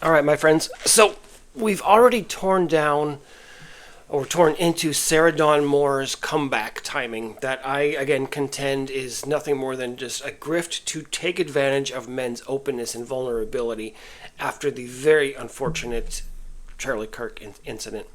All right, my friends. So we've already torn down or torn into Sarah Dawn Moore's comeback timing that I, again, contend is nothing more than just a grift to take advantage of men's openness and vulnerability after the very unfortunate Charlie Kirk incident.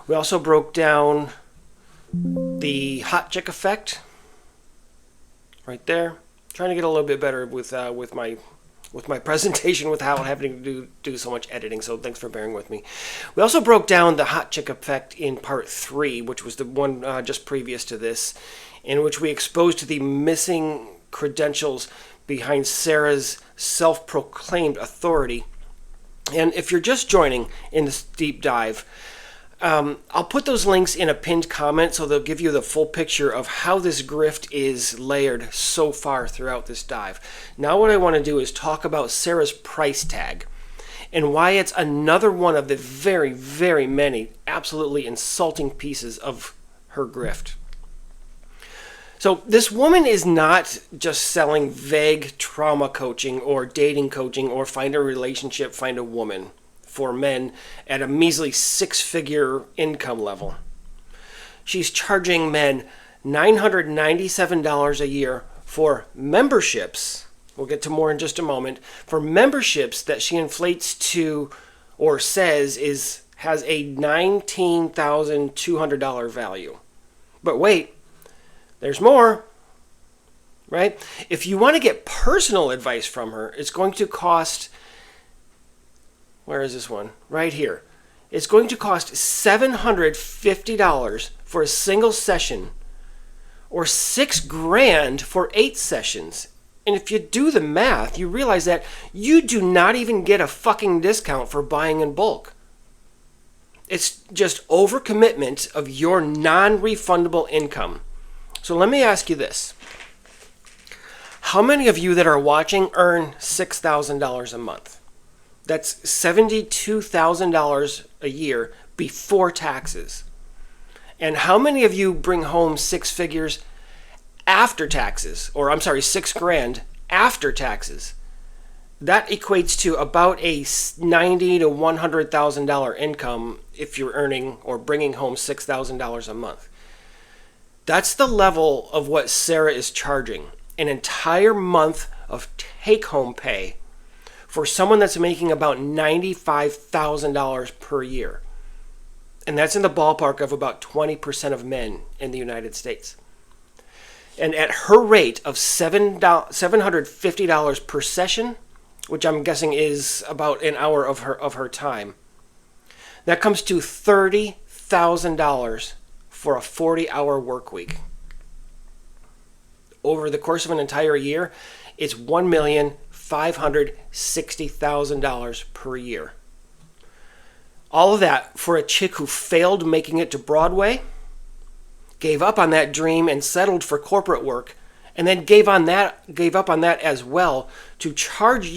We also broke down the hot chick effect right there. Trying to get a little bit better with my presentation without having to do so much editing, so thanks for bearing with me. We also broke down the hot chick effect in part 3, which was the one just previous to this, in which we exposed the missing credentials behind Sarah's self-proclaimed authority. And if you're just joining in this deep dive, I'll put those links in a pinned comment so they'll give you the full picture of how this grift is layered so far throughout this dive. Now what I want to do is talk about Sarah's price tag and why it's another one of the very, very many absolutely insulting pieces of her grift. So this woman is not just selling vague trauma coaching or dating coaching or find a relationship, find a woman for men at a measly 6-figure income level. She's charging men $997 a year for memberships. We'll get to more in just a moment. For memberships that she inflates to or says has a $19,200 value. But wait, there's more, right? If you want to get personal advice from her, it's going to cost... Where is this one? Right here. It's going to cost $750 for a single session or $6,000 for 8 sessions. And if you do the math, you realize that you do not even get a fucking discount for buying in bulk. It's just overcommitment of your non-refundable income. So let me ask you this. How many of you that are watching earn $6,000 a month? That's $72,000 a year before taxes. And how many of you bring home 6 figures after taxes? Or I'm sorry, $6,000 after taxes. That equates to about a $90,000 to $100,000 income if you're earning or bringing home $6,000 a month. That's the level of what Sarah is charging. An entire month of take-home pay for someone that's making about $95,000 per year. And that's in the ballpark of about 20% of men in the United States. And at her rate of $750 per session, which I'm guessing is about an hour of her time, that comes to $30,000 for a 40-hour work week. Over the course of an entire year, it's $1,560,000 per year. All of that for a chick who failed making it to Broadway, gave up on that dream and settled for corporate work, and then gave up on that as well to charge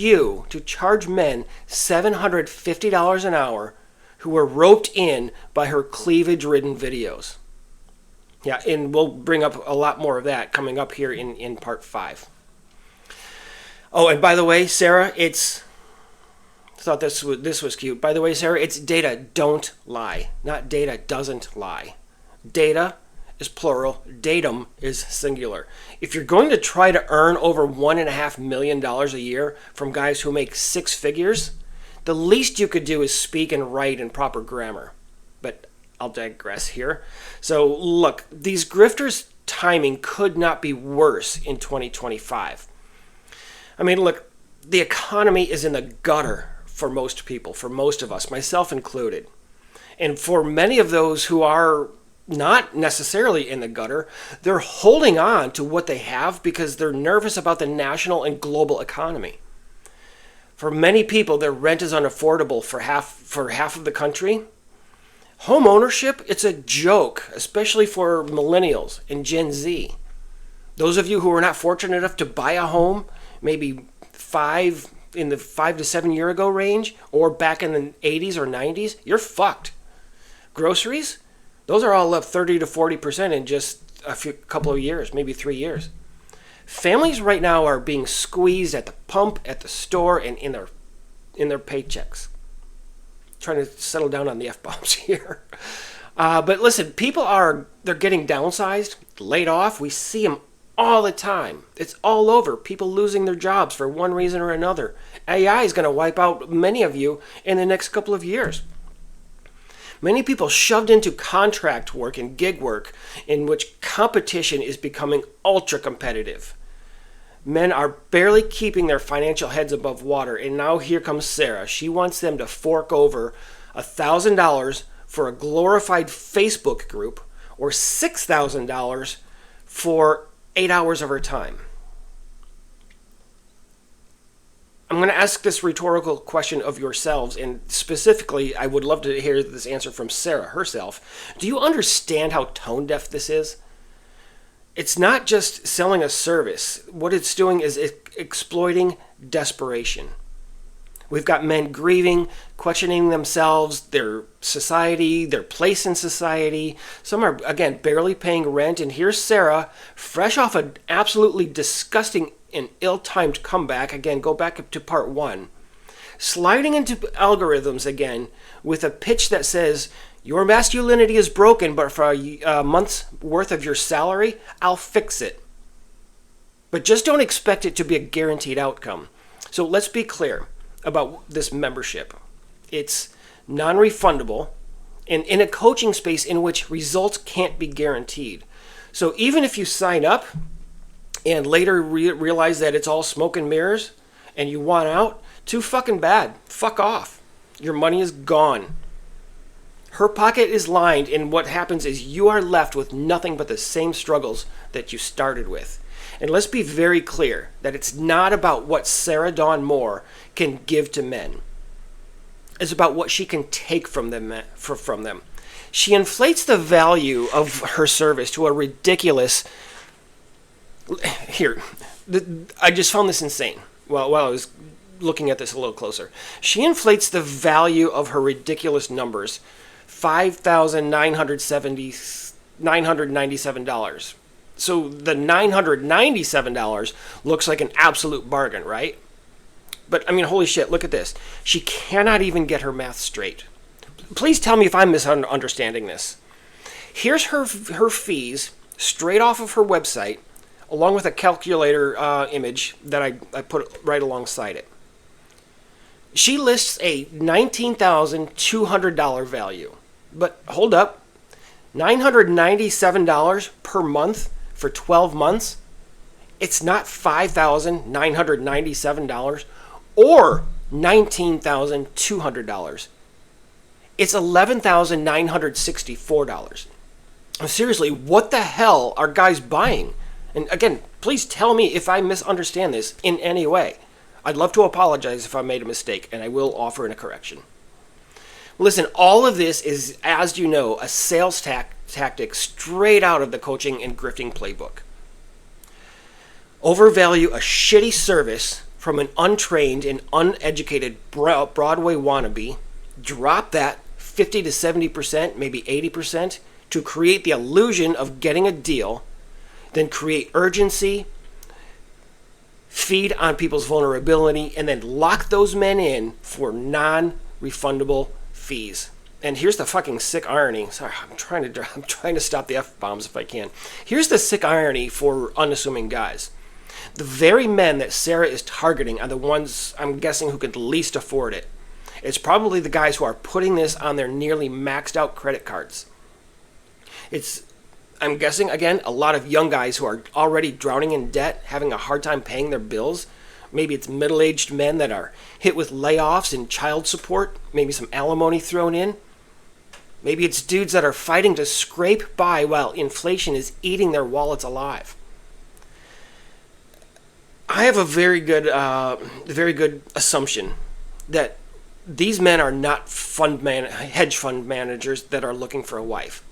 men $750 an hour who were roped in by her cleavage-ridden videos. Yeah, and we'll bring up a lot more of that coming up here in part 5. Oh, and by the way, Sarah, thought this was cute. By the way, Sarah, it's data don't lie, not data doesn't lie. Data is plural, datum is singular. If you're going to try to earn over $1.5 million a year from guys who make 6 figures, the least you could do is speak and write in proper grammar. But I'll digress here. So look, these grifters' timing could not be worse in 2025. I mean, look, the economy is in the gutter for most people, for most of us, myself included. And for many of those who are not necessarily in the gutter, they're holding on to what they have because they're nervous about the national and global economy. For many people, their rent is unaffordable for half of the country. Home ownership, it's a joke, especially for millennials and Gen Z. Those of you who are not fortunate enough to buy a home, maybe in the 5 to 7 year ago range, or back in the 80s or 90s, you're fucked. Groceries, those are all up 30 to 40% in just a couple of years, maybe 3 years. Families right now are being squeezed at the pump, at the store, and in their in their paychecks. Trying to settle down on the F-bombs here. But listen, they're getting downsized, laid off. We see them all the time. It's all over. People losing their jobs for one reason or another. AI is going to wipe out many of you in the next couple of years. Many people shoved into contract work and gig work in which competition is becoming ultra competitive. Men are barely keeping their financial heads above water, and now here comes Sarah. She wants them to fork over $1,000 for a glorified Facebook group or $6,000 for 8 hours of her time. I'm going to ask this rhetorical question of yourselves, and specifically, I would love to hear this answer from Sarah herself. Do you understand how tone deaf this is? It's not just selling a service. What it's doing is exploiting desperation. We've got men grieving, questioning themselves, their society, their place in society. Some are, again, barely paying rent. And here's Sarah, fresh off an absolutely disgusting and ill-timed comeback. Again, go back up to part 1. Sliding into algorithms again with a pitch that says, your masculinity is broken, but for a month's worth of your salary, I'll fix it. But just don't expect it to be a guaranteed outcome. So let's be clear about this membership. It's non-refundable and in a coaching space in which results can't be guaranteed. So even if you sign up and later realize that it's all smoke and mirrors and you want out, too fucking bad. Fuck off. Your money is gone. Her pocket is lined, and what happens is you are left with nothing but the same struggles that you started with. And let's be very clear that it's not about what Sarah Dawn Moore can give to men. It's about what she can take from them. She inflates the value of her service to a ridiculous... Here, I just found this insane while I was looking at this a little closer. She inflates the value of her ridiculous numbers, $5,997. So the $997 looks like an absolute bargain, right? But, I mean, holy shit, look at this. She cannot even get her math straight. Please tell me if I'm misunderstanding this. Here's her fees straight off of her website, along with a calculator image that I put right alongside it. She lists a $19,200 value. But hold up, $997 per month for 12 months? It's not $5,997 or $19,200. It's $11,964. Seriously, what the hell are guys buying? And again, please tell me if I misunderstand this in any way. I'd love to apologize if I made a mistake, and I will offer a correction. Listen, all of this is, as you know, a sales tactic straight out of the coaching and grifting playbook. Overvalue a shitty service from an untrained and uneducated Broadway wannabe, drop that 50 to 70%, maybe 80%, to create the illusion of getting a deal, then create urgency, feed on people's vulnerability, and then lock those men in for non-refundable fees. And here's the fucking sick irony. Sorry, I'm trying to stop the F-bombs if I can. Here's the sick irony for unassuming guys. The very men that Sarah is targeting are the ones, I'm guessing, who could least afford it. It's probably the guys who are putting this on their nearly maxed out credit cards. It's, I'm guessing, again, a lot of young guys who are already drowning in debt, having a hard time paying their bills. Maybe it's middle-aged men that are hit with layoffs and child support, maybe some alimony thrown in. Maybe it's dudes that are fighting to scrape by while inflation is eating their wallets alive. I have a very good assumption that these men are not hedge fund managers that are looking for a wife.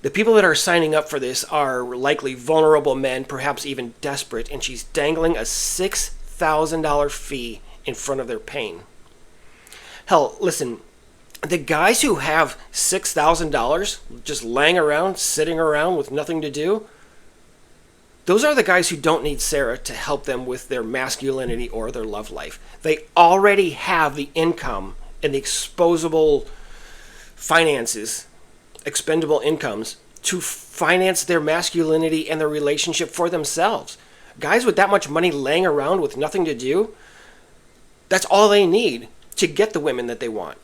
The people that are signing up for this are likely vulnerable men, perhaps even desperate, and she's dangling a $6,000 fee in front of their pain. Hell, listen, the guys who have $6,000 just laying around, sitting around with nothing to do, Those are the guys who don't need Sarah to help them with their masculinity or their love life. They already have the income and the exposable finances, expendable incomes, to finance their masculinity and their relationship for themselves. Guys with that much money laying around with nothing to do, that's all they need to get the women that they want.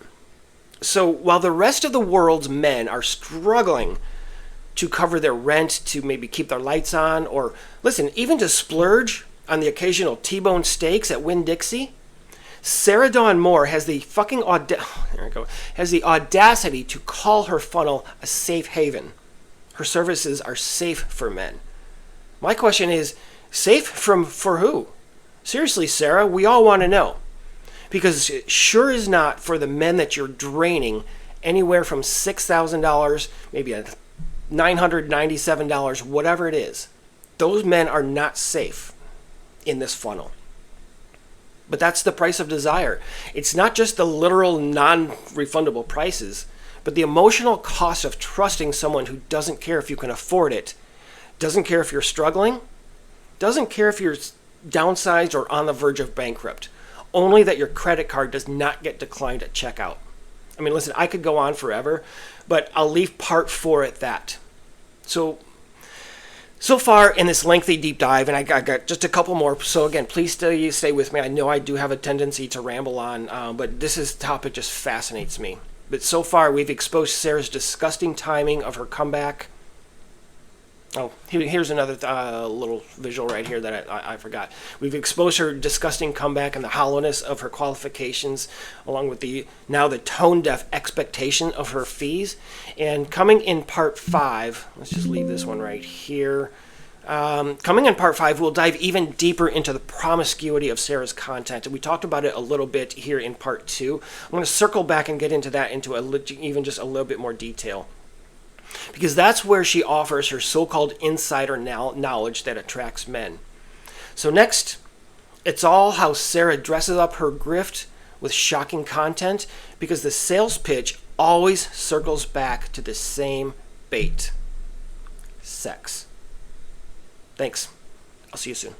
So while the rest of the world's men are struggling to cover their rent, to maybe keep their lights on, or listen, even to splurge on the occasional T-bone steaks at Winn-Dixie, Sarah Dawn Moore has the audacity to call her funnel a safe haven. Her services are safe for men. My question is, safe for who? Seriously, Sarah, we all want to know. Because it sure is not for the men that you're draining anywhere from $6,000, maybe $997, whatever it is. Those men are not safe in this funnel. But that's the price of desire. It's not just the literal non-refundable prices, but the emotional cost of trusting someone who doesn't care if you can afford it, doesn't care if you're struggling, doesn't care if you're downsized or on the verge of bankrupt. Only that your credit card does not get declined at checkout. I mean, listen, I could go on forever, but I'll leave part 4 at that. So far in this lengthy deep dive, and I got just a couple more, so again, please stay with me. I know I do have a tendency to ramble on, but this topic just fascinates me. But so far, we've exposed Sarah's disgusting timing of her comeback. Oh, here's another little visual right here that I forgot. We've exposed her disgusting comeback and the hollowness of her qualifications, along with the tone-deaf expectation of her fees. And coming in part 5, let's just leave this one right here. Coming in part 5, we'll dive even deeper into the promiscuity of Sarah's content. And we talked about it a little bit here in part 2. I'm going to circle back and get into that into even just a little bit more detail. Because that's where she offers her so-called insider knowledge that attracts men. So next, it's all how Sarah dresses up her grift with shocking content, because the sales pitch always circles back to the same bait: sex. Thanks. I'll see you soon.